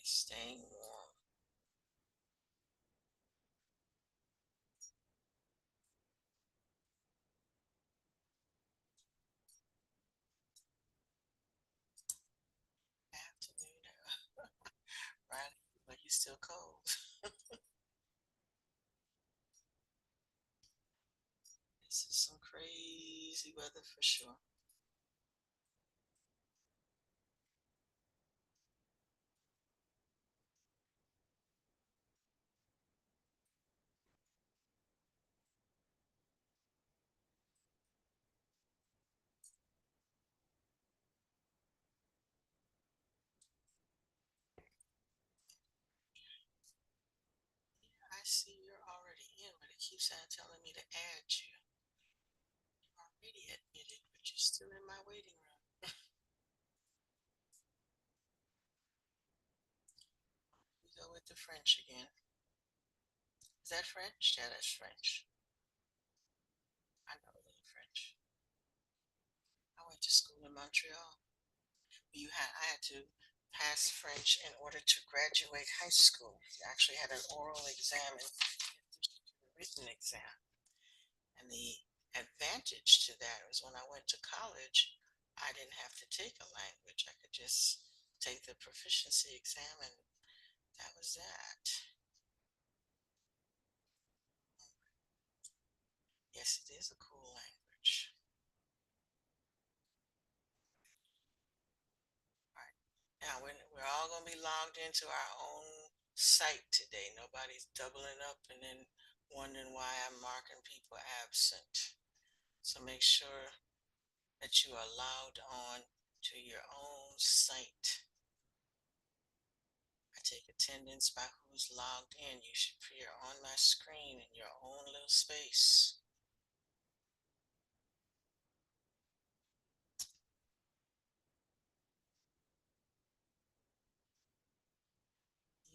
Staying warm. Afternoon, right? But you still cold. This is some crazy weather for sure. I see you're already in, but it keeps on telling me to add you. You're already admitted, but you're still in my waiting room. We go with the French again. Is that French? Yeah, that's French. I know a little French. I went to school in Montreal. I had to pass French in order to graduate high school. You actually had an oral exam and a written exam. And the advantage to that was when I went to college, I didn't have to take a language. I could just take the proficiency exam, and that was that. Yes, it is a cool language. All right. Now we're all going to be logged into our own site today. Nobody's doubling up and then wondering why I'm marking people absent. So make sure that you are logged on to your own site. I take attendance by who's logged in. You should appear on my screen in your own little space.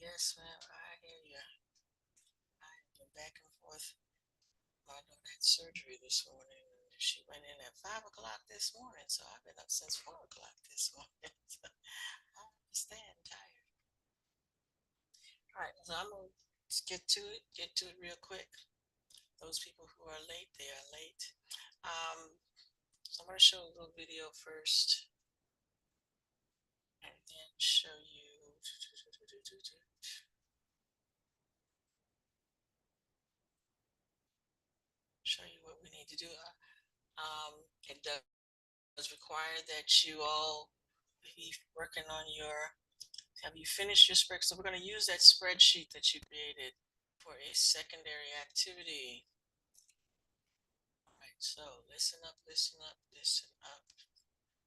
Yes, ma'am, I hear you. I've been back and forth. My daughter had surgery this morning. She went in at 5 o'clock this morning, so I've been up since 4 o'clock this morning. I understand, tired. All right, so I'm gonna get to it real quick. Those people who are late, they are late. So I'm gonna show a little video first, and then show you. Show you what we need to do. It does require that you all be working on have you finished your spread? So we're going to use that spreadsheet that you created for a secondary activity. All right, so listen up, listen up, listen up.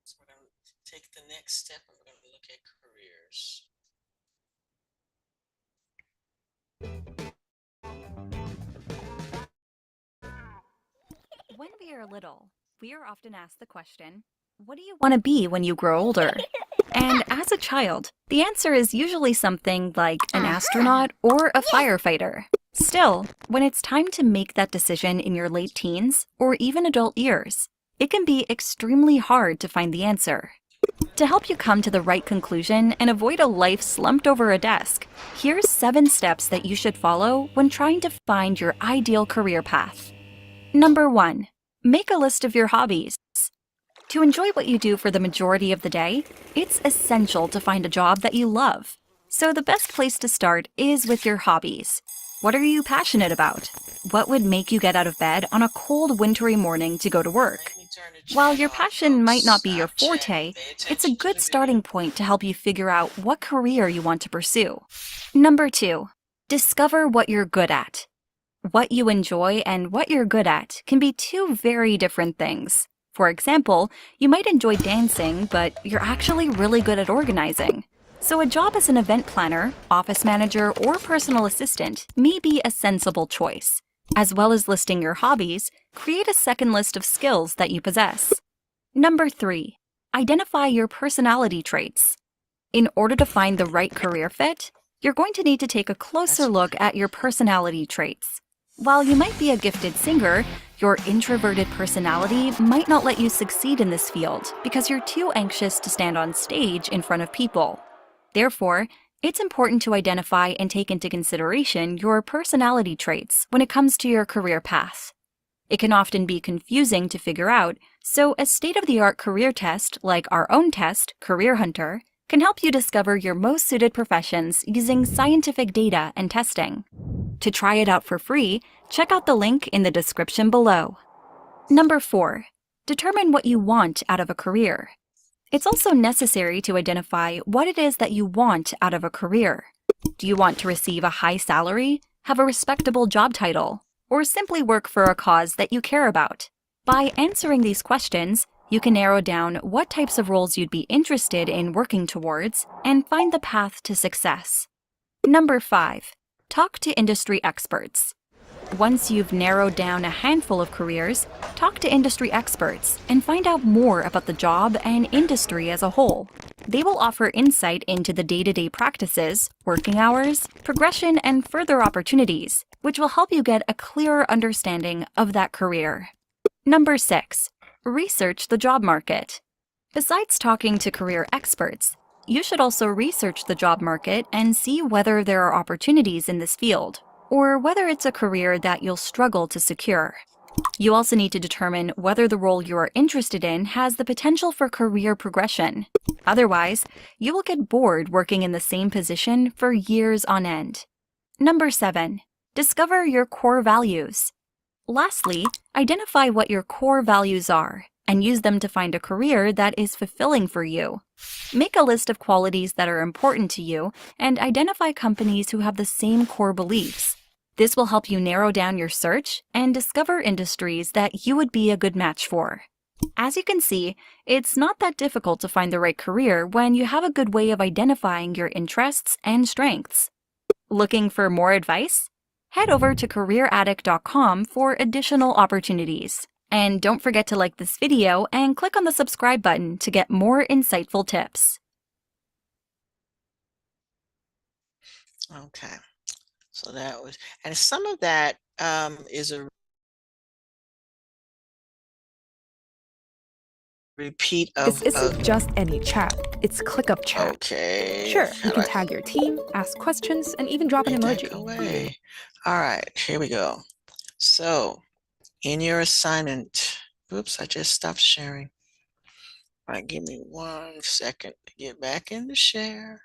So we're going to take the next step and we're going to look at careers. When we are little, we are often asked the question, what do you want to be when you grow older? And as a child, the answer is usually something like an astronaut or a firefighter. Still, when it's time to make that decision in your late teens or even adult years, it can be extremely hard to find the answer. To help you come to the right conclusion and avoid a life slumped over a desk, here's 7 steps that you should follow when trying to find your ideal career path. Number 1. Make a list of your hobbies. To enjoy what you do for the majority of the day, it's essential to find a job that you love. So the best place to start is with your hobbies. What are you passionate about? What would make you get out of bed on a cold, wintry morning to go to work? While your passion might not be your forte, it's a good starting point to help you figure out what career you want to pursue. Number 2. Discover what you're good at. What you enjoy and what you're good at can be 2 very different things. For example, you might enjoy dancing, but you're actually really good at organizing. So a job as an event planner, office manager, or personal assistant may be a sensible choice. As well as listing your hobbies, create a second list of skills that you possess. Number 3. Identify your personality traits. In order to find the right career fit, you're going to need to take a closer look at your personality traits. While you might be a gifted singer, your introverted personality might not let you succeed in this field because you're too anxious to stand on stage in front of people. Therefore, It's important to identify and take into consideration your personality traits when it comes to your career path. It can often be confusing to figure out, so a state-of-the-art career test like our own test, Career Hunter, can help you discover your most suited professions using scientific data and testing. To try it out for free, check out the link in the description below. Number 4. Determine what you want out of a career. It's also necessary to identify what it is that you want out of a career. Do you want to receive a high salary, have a respectable job title, or simply work for a cause that you care about? By answering these questions, you can narrow down what types of roles you'd be interested in working towards and find the path to success. Number 5. Talk to industry experts. Once you've narrowed down a handful of careers, talk to industry experts and find out more about the job and industry as a whole. They will offer insight into the day-to-day practices, working hours, progression, and further opportunities, which will help you get a clearer understanding of that career. Number 6. Research the job market. Besides talking to career experts, you should also research the job market and see whether there are opportunities in this field, or whether it's a career that you'll struggle to secure. You also need to determine whether the role you are interested in has the potential for career progression. Otherwise, you will get bored working in the same position for years on end. Number 7. Discover your core values. Lastly, identify what your core values are and use them to find a career that is fulfilling for you. Make a list of qualities that are important to you and identify companies who have the same core beliefs. This will help you narrow down your search and discover industries that you would be a good match for. As you can see, it's not that difficult to find the right career when you have a good way of identifying your interests and strengths. Looking for more advice? Head over to careeraddict.com for additional opportunities. And don't forget to like this video and click on the subscribe button to get more insightful tips. Okay, so that was, and some of that is a repeat This of isn't just any chat, it's ClickUp chat. okay. Sure, How you do can I tag your team, ask questions, and even drop an take that emoji. away? All right, here we go. So in your assignment, oops, I just stopped sharing. All right, give me 1 second to get back in the share.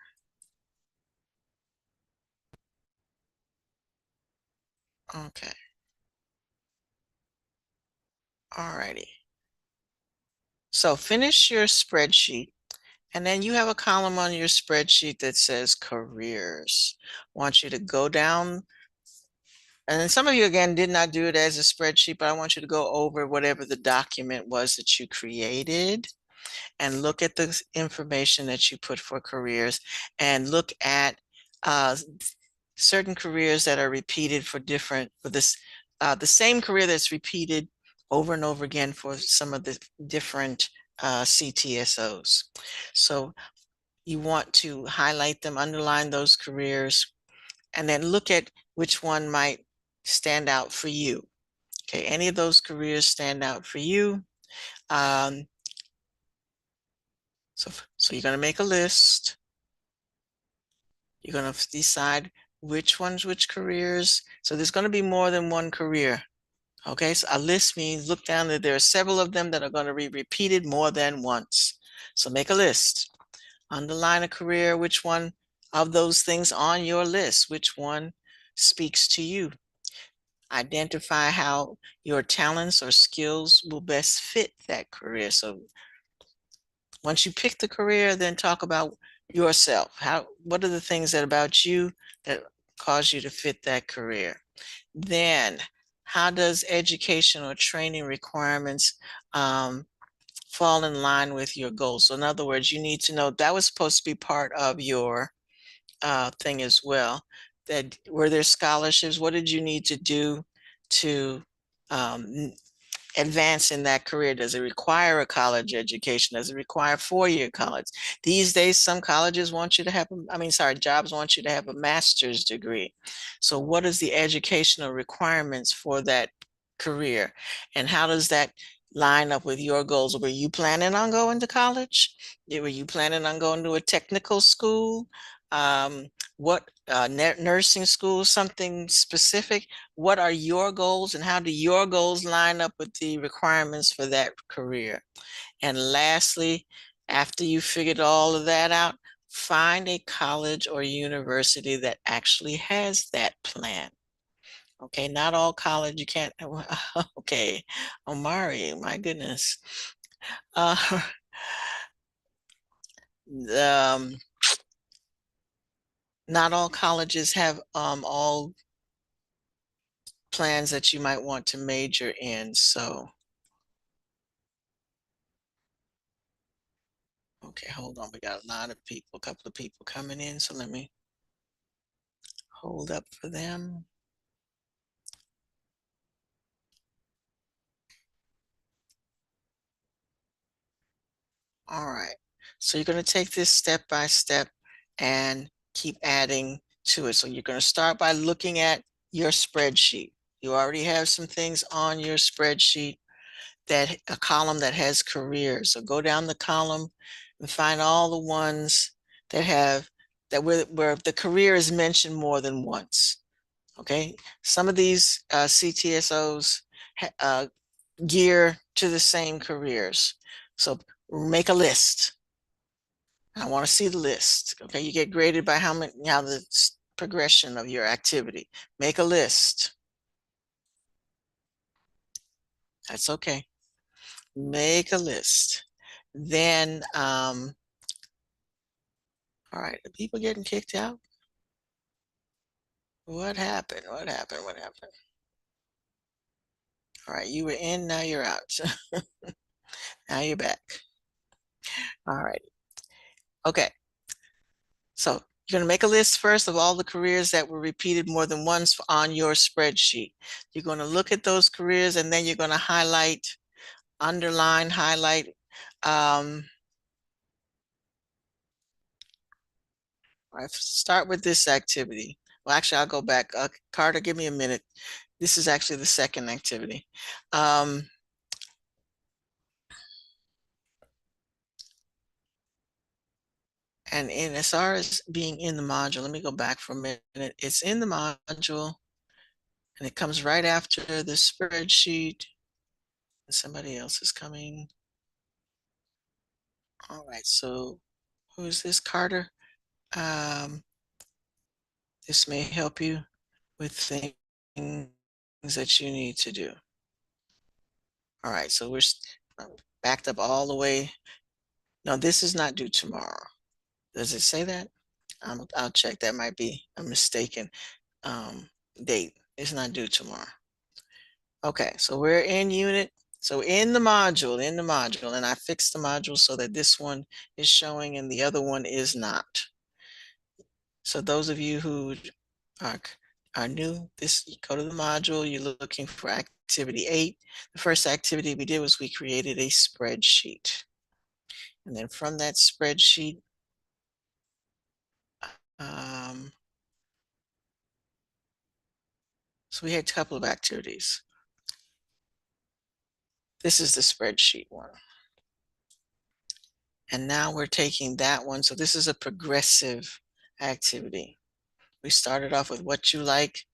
Okay. All righty. So finish your spreadsheet, and then you have a column on your spreadsheet that says careers. I want you to go down, and then some of you again did not do it as a spreadsheet, but I want you to go over whatever the document was that you created and look at the information that you put for careers and look at certain careers that are repeated for the same career that's repeated over and over again for some of the different CTSOs. So you want to highlight them, underline those careers, and then look at which one might stand out for you. Okay, any of those careers stand out for you. So you're going to make a list. You're going to decide which ones, which careers. So there's going to be more than one career. Okay, so a list means look down that there are several of them that are going to be repeated more than once. So make a list. Underline a career, which one of those things on your list, which one speaks to you. Identify how your talents or skills will best fit that career. So once you pick the career, then talk about yourself. What are the things that about you that cause you to fit that career? Then, how does education or training requirements fall in line with your goals? So in other words, you need to know that was supposed to be part of your thing as well. That were there scholarships? What did you need to do to advance in that career? Does it require a college education? Does it require 4-year college? These days, some colleges want you to have, jobs want you to have a master's degree. So what is the educational requirements for that career? And how does that line up with your goals? Were you planning on going to college? Were you planning on going to a technical school? what nursing school, something specific. What are your goals and how do your goals line up with the requirements for that career? And lastly, after you figured all of that out, find a college or university that actually has that plan. Okay, not all college, you can't, okay, Omari, my goodness. Uh, um, not all colleges have all plans that you might want to major in. So, okay, hold on. We got a lot of people, a couple of people coming in. So let me hold up for them. All right. So you're going to take this step by step and keep adding to it. So you're going to start by looking at your spreadsheet. You already have some things on your spreadsheet, that a column that has careers. So go down the column and find all the ones that have that where the career is mentioned more than once. Okay, some of these CTSOs gear to the same careers. So make a list. I want to see the list. Okay, you get graded by how the progression of your activity. Make a list. That's okay. Make a list. Then, all right, are people getting kicked out? What happened? What happened? What happened? All right, you were in, now you're out. Now you're back. All right. Okay. So you're going to make a list first of all the careers that were repeated more than once on your spreadsheet. You're going to look at those careers and then you're going to highlight, underline, highlight. All right, start with this activity. Well, actually, I'll go back. Carter, give me a minute. This is actually the second activity. And as far as being in the module, let me go back for a minute. It's in the module and it comes right after the spreadsheet. And somebody else is coming. All right, so who is this, Carter? This may help you with things that you need to do. All right, so we're backed up all the way. No, this is not due tomorrow. Does it say that? I'll check. That might be a mistaken date. It's not due tomorrow. Okay, so we're in unit. So in the module, and I fixed the module so that this one is showing and the other one is not. So those of you who are new, you go to the module, you're looking for activity 8. The first activity we did was we created a spreadsheet. And then from that spreadsheet, so we had a couple of activities. This is the spreadsheet one. And now we're taking that one. So this is a progressive activity. We started off with what you like,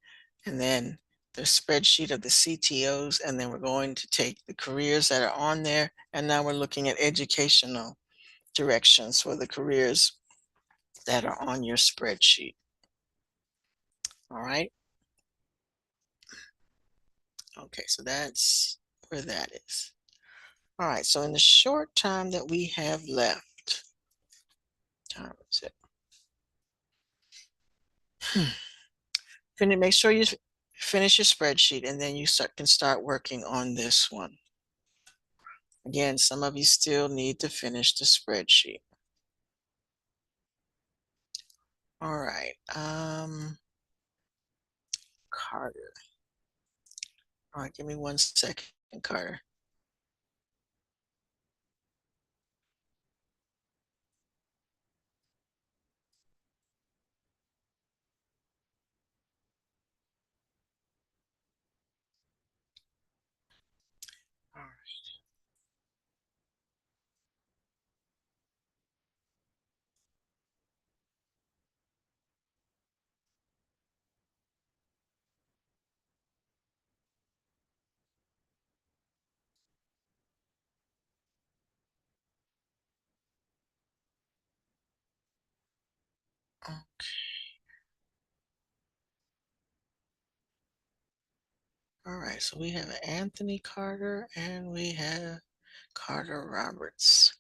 and then the spreadsheet of the CTOs, and then we're going to take the careers that are on there, and now we're looking at educational directions for the careers that are on your spreadsheet. All right. Okay, so that's where that is. All right, so in the short time that we have left, time is it? Make sure you finish your spreadsheet and then you can start working on this one. Again, some of you still need to finish the spreadsheet. All right, Carter. All right, give me 1 second, Carter. All right. All right, so we have Anthony Carter and we have Carter Roberts.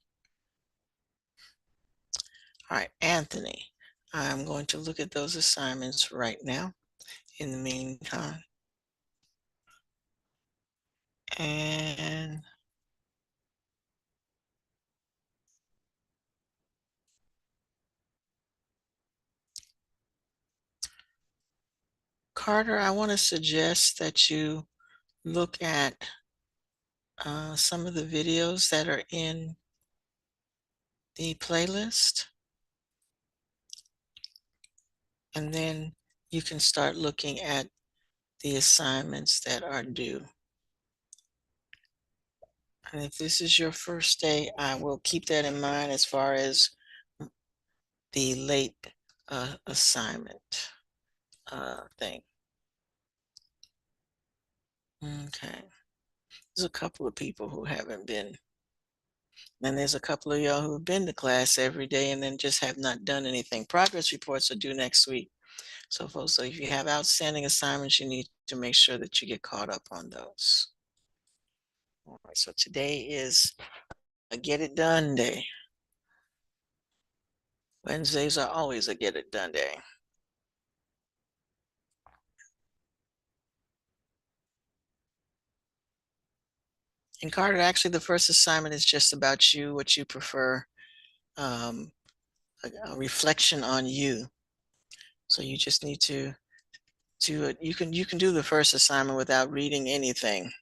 All right, Anthony, I'm going to look at those assignments right now in the meantime. And Carter, I want to suggest that you look at some of the videos that are in the playlist. And then you can start looking at the assignments that are due. And if this is your first day, I will keep that in mind as far as the late assignment thing. Okay. There's a couple of people who haven't been. And there's a couple of y'all who have been to class every day and then just have not done anything. Progress reports are due next week. So folks, so if you have outstanding assignments, you need to make sure that you get caught up on those. All right, so today is a get it done day. Wednesdays are always a get it done day. And Carter, actually the first assignment is just about you, what you prefer, a reflection on you. So you just need to do it. You can do the first assignment without reading anything.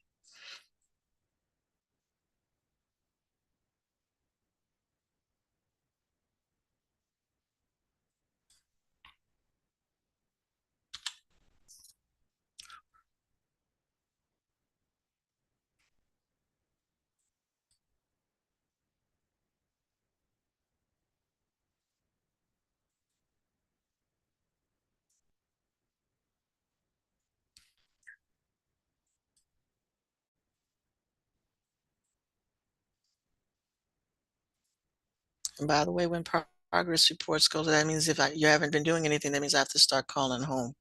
And by the way, when progress reports go, that means if you haven't been doing anything, that means I have to start calling home.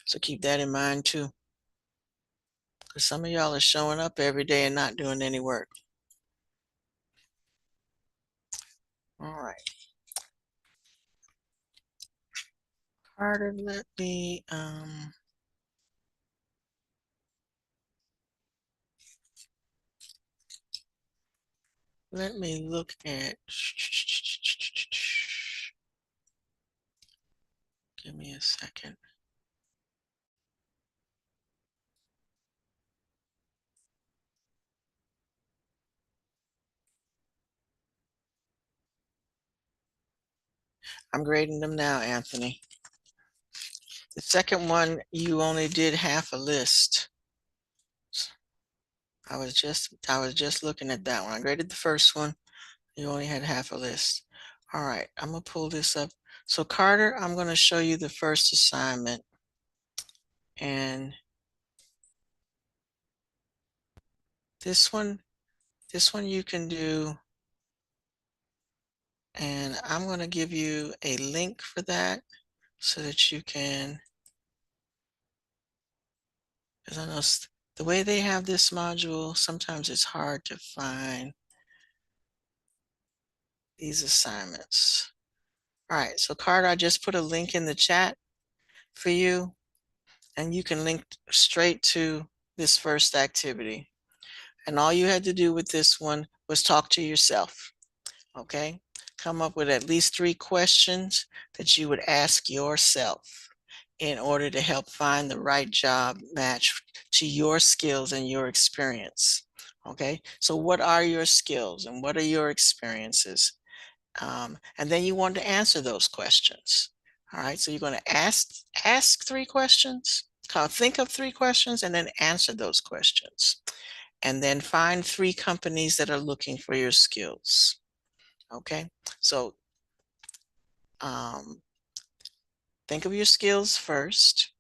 So keep that in mind too. Because some of y'all are showing up every day and not doing any work. All right. Carter, let me look at, give me a second. I'm grading them now, Anthony. The second one, you only did half a list. I was just looking at that one. I graded the first one. You only had half a list. All right, I'm gonna pull this up. So Carter, I'm gonna show you the first assignment. And this one you can do. And I'm gonna give you a link for that so that you can, because I know the way they have this module, sometimes it's hard to find these assignments. All right, so Carter, I just put a link in the chat for you, and you can link straight to this first activity. And all you had to do with this one was talk to yourself, okay? Come up with at least 3 questions that you would ask yourself in order to help find the right job match to your skills and your experience, okay? So what are your skills and what are your experiences? And then you want to answer those questions. All right, so you're going to ask 3 questions, think of 3 questions and then answer those questions. And then find 3 companies that are looking for your skills. Okay, so think of your skills first.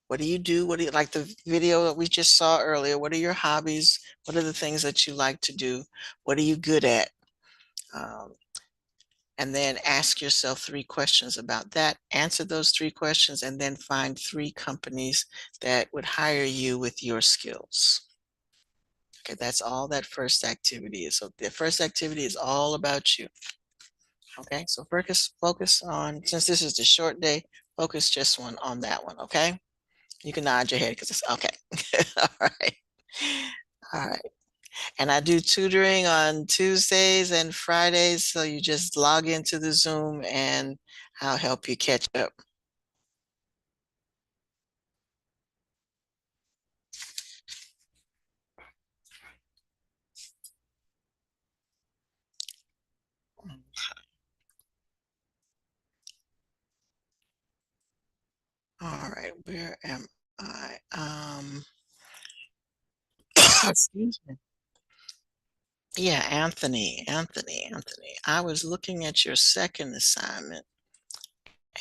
What do you do? What do you like, the video that we just saw earlier? What are your hobbies? What are the things that you like to do? What are you good at? and then ask yourself 3 questions about that. Answer those 3 questions and then find 3 companies that would hire you with your skills. Okay, that's all that first activity is. So the first activity is all about you. Okay, so focus on, since this is the short day, focus just on that one, okay? You can nod your head because it's okay. All right. All right. And I do tutoring on Tuesdays and Fridays, so you just log into the Zoom and I'll help you catch up. All right, where am I? Excuse me. Yeah, Anthony. I was looking at your second assignment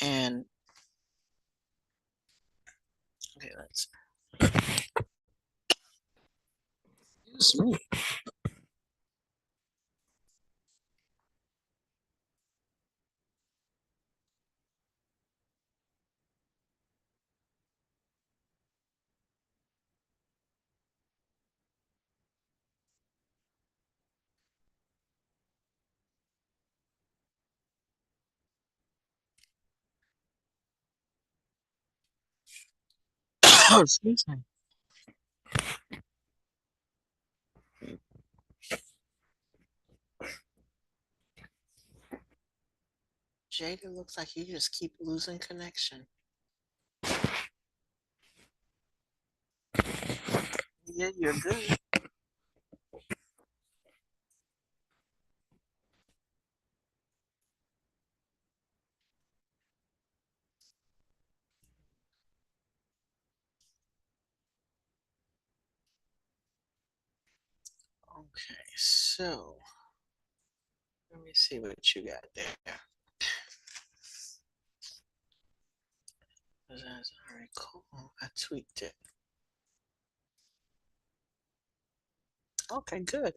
and okay, let's excuse me. Excuse me. Jada, looks like you just keep losing connection. Yeah, you're good. Okay, so let me see what you got there. As I recall, I tweaked it. Okay, good.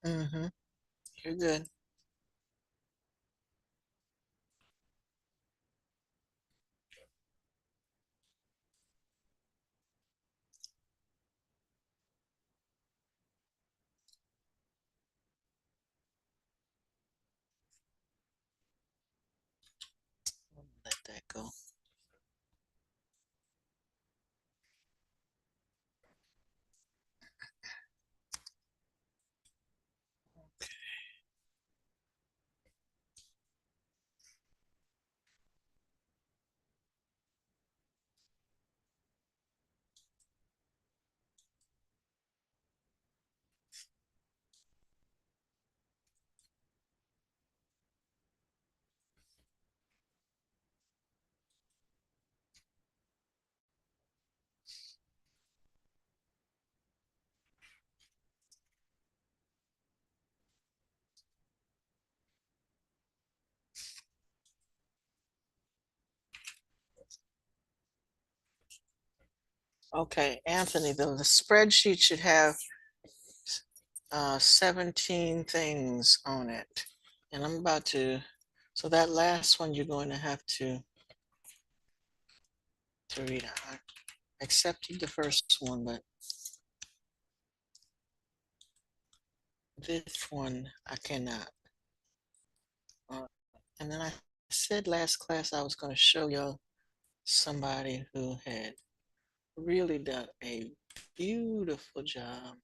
Mm-hmm. You're good. Let that go. Okay, Anthony, the spreadsheet should have 17 things on it. And I'm about to, so that last one you're going to have to read out. I accepted the first one, but this one I cannot. And then I said last class I was going to show you somebody who had really done a beautiful job.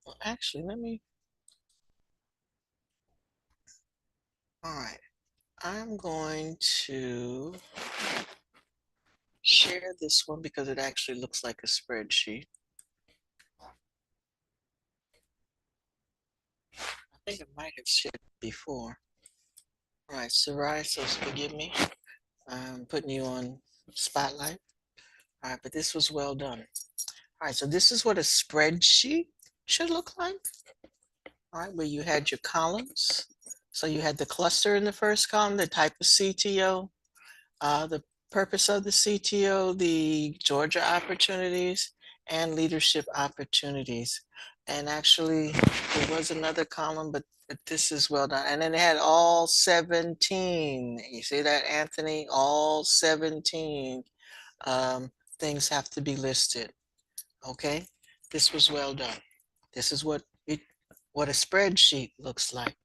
Well, actually, all right. I'm going to share this one because it actually looks like a spreadsheet. think I might have shared before. All right, Sarai, so forgive me. I'm putting you on spotlight. All right, but this was well done. All right, so this is what a spreadsheet should look like. All right, where you had your columns. So you had the cluster in the first column, the type of CTO, the purpose of the CTO, the Georgia opportunities, and leadership opportunities. And actually, there was another column, but this is well done. And then it had all 17. You see that, Anthony? All 17 things have to be listed. Okay, this was well done. This is what a spreadsheet looks like.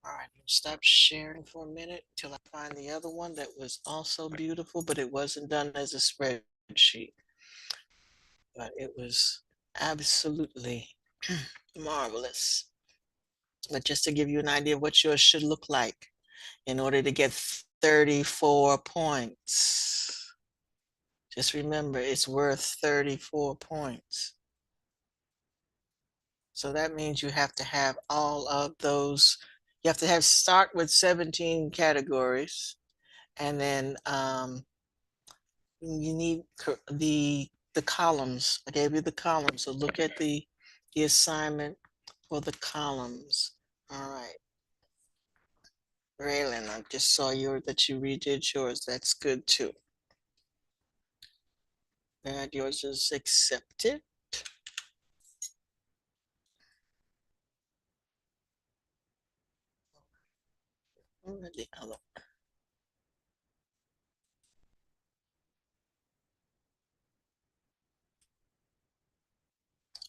All right, stop sharing for a minute till I find the other one that was also beautiful, but it wasn't done as a spreadsheet. But it was absolutely marvelous. But just to give you an idea of what yours should look like in order to get 34 points. Just remember, it's worth 34 points. So that means you have to have all of those. You have to start with 17 categories, and then you need the columns. I gave you the columns, so look at the assignment for the columns. All right. Raylan, I just saw that you redid yours. That's good too. And yours is accepted. Where's the other one?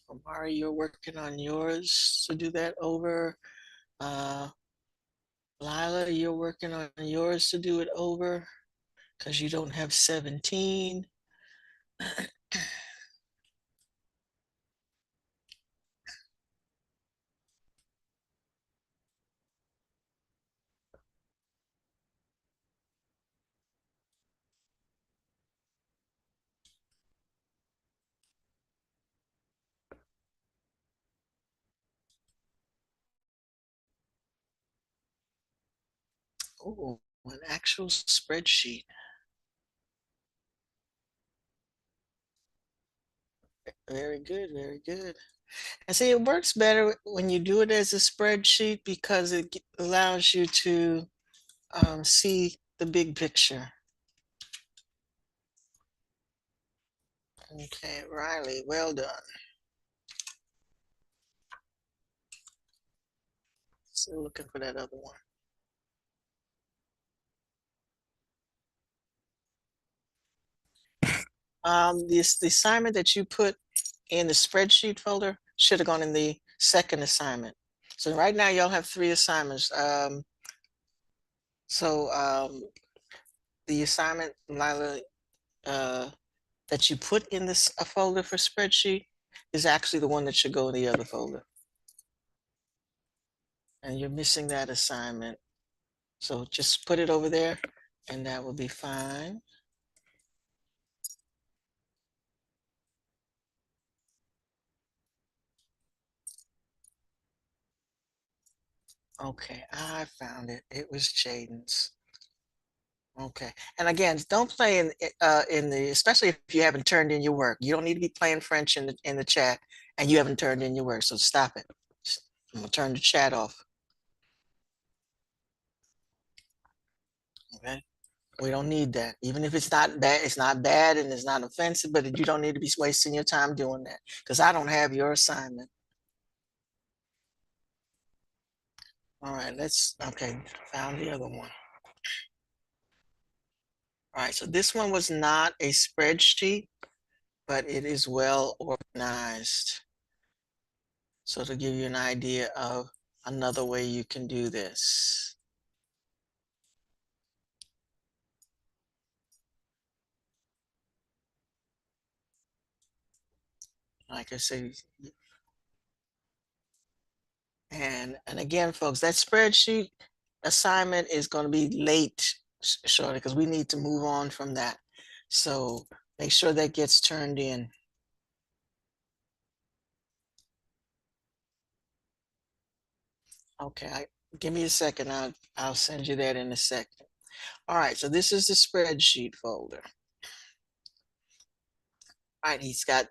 Omari, you're working on yours to do that over. Lila, you're working on yours to do it over because you don't have 17. Oh, an actual spreadsheet. Very good, very good. And see, it works better when you do it as a spreadsheet because it allows you to see the big picture. Okay, Riley, well done. Still looking for that other one. The assignment that you put in the spreadsheet folder should have gone in the second assignment. So right now y'all have 3 assignments. The assignment, Lila, that you put in this folder for spreadsheet is actually the one that should go in the other folder. And you're missing that assignment. So just put it over there and that will be fine. Okay, I found it. It was Jaden's. Okay, and again, don't play in the, especially if you haven't turned in your work. You don't need to be playing French in the chat, and you haven't turned in your work. So stop it. I'm gonna turn the chat off. Okay, we don't need that. Even if it's not bad and it's not offensive, but you don't need to be wasting your time doing that because I don't have your assignment. All right, okay, found the other one. All right, so this one was not a spreadsheet, but it is well organized. So to give you an idea of another way you can do this. Like I say, and again, folks, that spreadsheet assignment is going to be late shortly because we need to move on from that. So make sure that gets turned in. Okay, give me a second. I'll send you that in a second. All right, so this is the spreadsheet folder. All right, he's got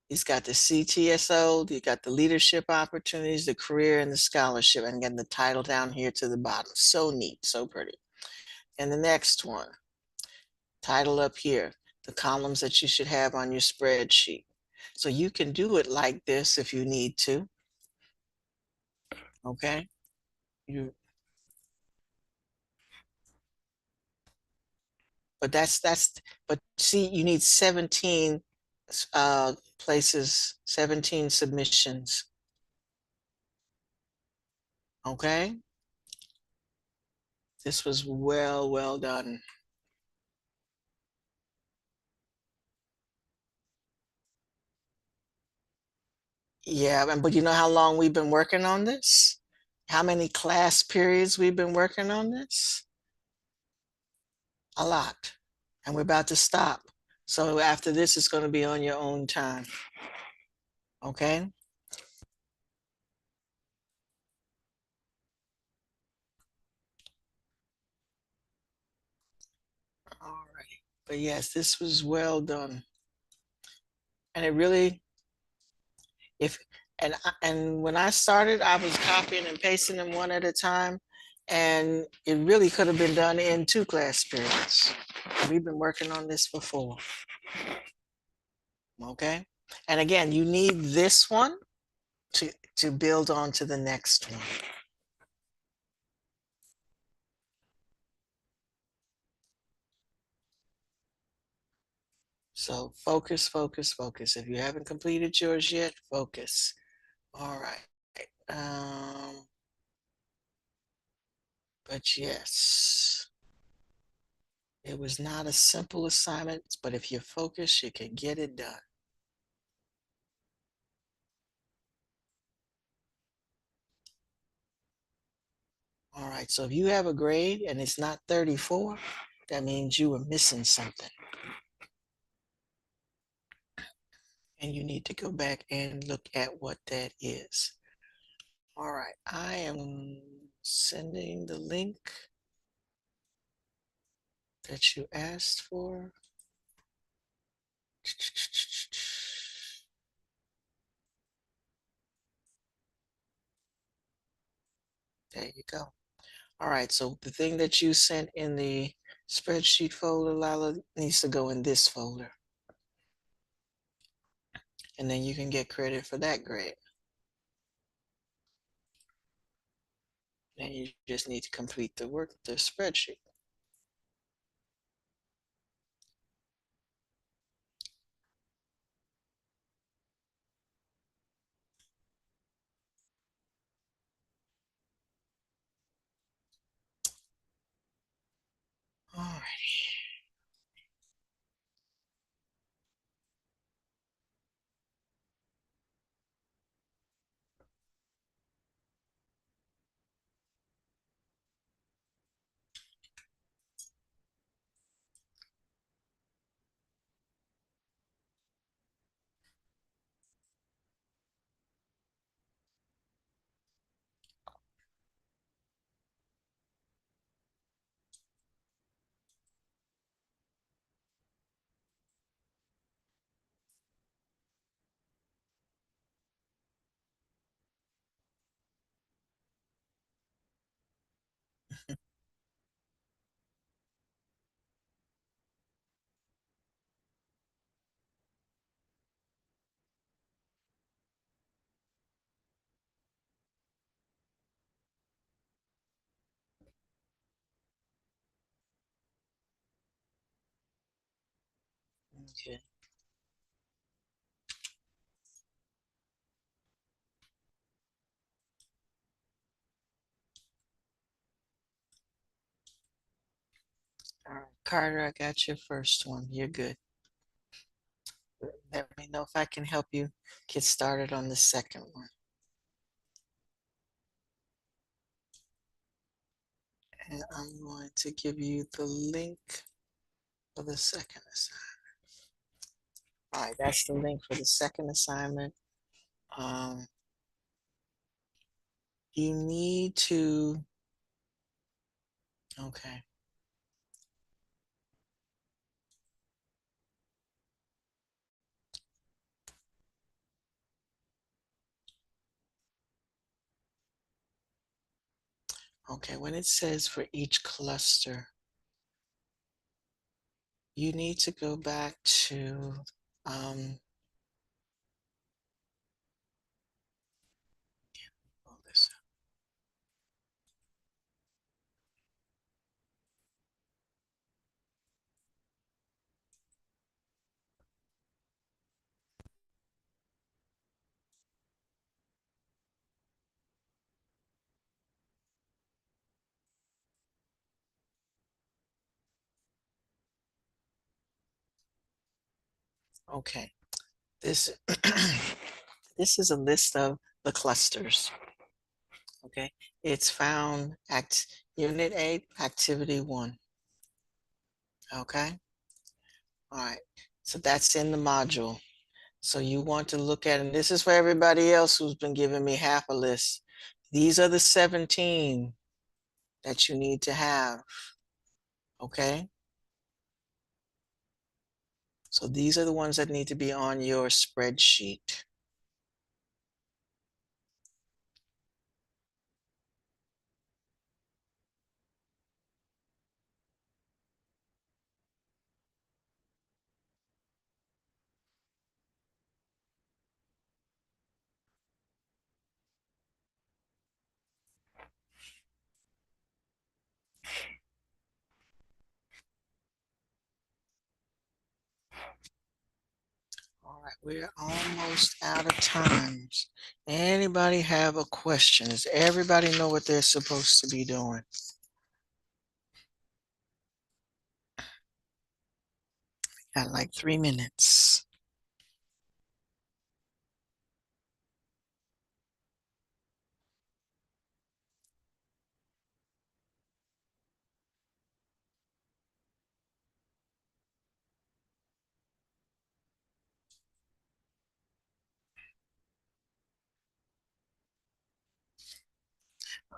the CTSO, he got the leadership opportunities, the career, and the scholarship, and again the title down here to the bottom. So neat, so pretty. And the next one, title up here, the columns that you should have on your spreadsheet. So you can do it like this if you need to. Okay. But but see, you need 17 places, 17 submissions. Okay. This was well done. Yeah, but you know how long we've been working on this? How many class periods we've been working on this? A lot. And we're about to stop. So after this, it's going to be on your own time. Okay? All right. But yes, this was well done. And it really, if and when I started, I was copying and pasting them one at a time, and it really could have been done in 2 class periods. We've been working on this before. Okay, and again, you need this one to build on to the next one. So focus, focus, focus. If you haven't completed yours yet, focus. All right. But yes, it was not a simple assignment, but if you focus, you can get it done. All right, so if you have a grade and it's not 34, that means you were missing something. And you need to go back and look at what that is. All right, I am sending the link that you asked for. There you go. All right, so the thing that you sent in the spreadsheet folder, Lila, needs to go in this folder. And then you can get credit for that grade. Then you just need to complete the work, the spreadsheet. All right. Okay. All right, Carter, I got your first one. You're good. Let me know if I can help you get started on the second one. And I'm going to give you the link for the second assignment. All right, that's the link for the second assignment. Um, You need to, okay. Okay, when it says for each cluster, you need to go back to pull this up. Okay, this this is a list of the clusters. Okay, it's found at Unit 8, Activity 1. Okay, all right, so that's in the module. So you want to look at, and this is for everybody else who's been giving me half a list. These are the 17 that you need to have. Okay, so these are the ones that need to be on your spreadsheet. All right, we're almost out of time. Anybody have a question? Does everybody know what they're supposed to be doing? Got like 3 minutes.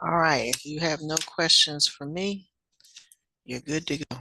All right, if you have no questions for me, you're good to go.